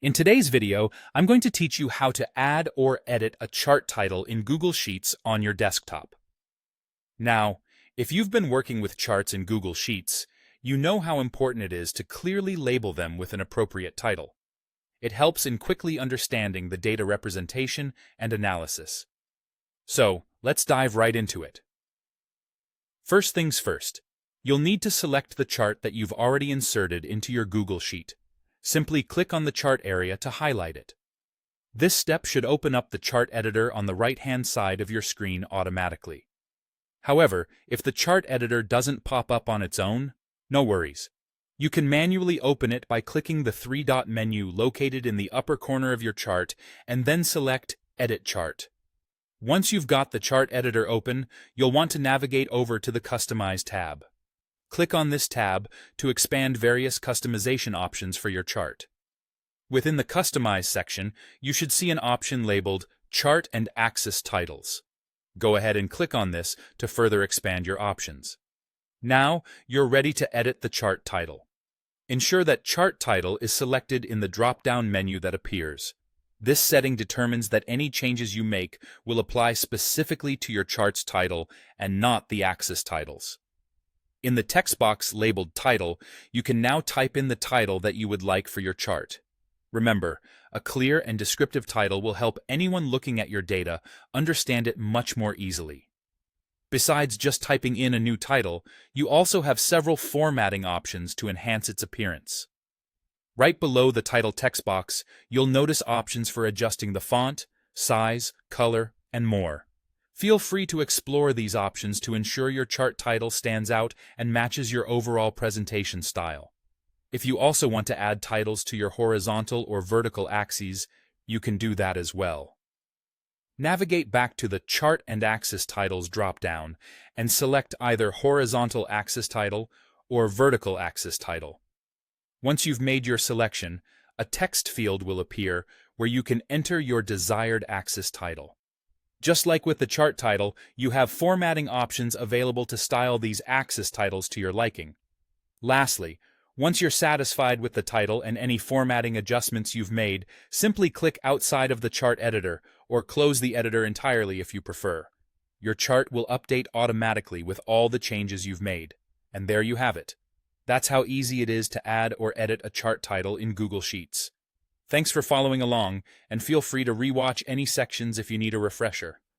In today's video, I'm going to teach you how to add or edit a chart title in Google Sheets on your desktop. Now, if you've been working with charts in Google Sheets, you know how important it is to clearly label them with an appropriate title. It helps in quickly understanding the data representation and analysis. So, let's dive right into it. First things first, you'll need to select the chart that you've already inserted into your Google Sheet. Simply click on the chart area to highlight it. This step should open up the chart editor on the right-hand side of your screen automatically. However, if the chart editor doesn't pop up on its own, no worries. You can manually open it by clicking the three-dot menu located in the upper corner of your chart and then select Edit Chart. Once you've got the chart editor open, you'll want to navigate over to the Customize tab. Click on this tab to expand various customization options for your chart. Within the Customize section, you should see an option labeled Chart and Axis Titles. Go ahead and click on this to further expand your options. Now, you're ready to edit the chart title. Ensure that Chart Title is selected in the drop-down menu that appears. This setting determines that any changes you make will apply specifically to your chart's title and not the axis titles. In the text box labeled Title, you can now type in the title that you would like for your chart. Remember, a clear and descriptive title will help anyone looking at your data understand it much more easily. Besides just typing in a new title, you also have several formatting options to enhance its appearance. Right below the title text box, you'll notice options for adjusting the font, size, color, and more. Feel free to explore these options to ensure your chart title stands out and matches your overall presentation style. If you also want to add titles to your horizontal or vertical axes, you can do that as well. Navigate back to the Chart and Axis Titles drop-down and select either Horizontal Axis Title or Vertical Axis Title. Once you've made your selection, a text field will appear where you can enter your desired axis title. Just like with the chart title, you have formatting options available to style these axis titles to your liking. Lastly, once you're satisfied with the title and any formatting adjustments you've made, simply click outside of the chart editor or close the editor entirely if you prefer. Your chart will update automatically with all the changes you've made. And there you have it. That's how easy it is to add or edit a chart title in Google Sheets. Thanks for following along, and feel free to rewatch any sections if you need a refresher.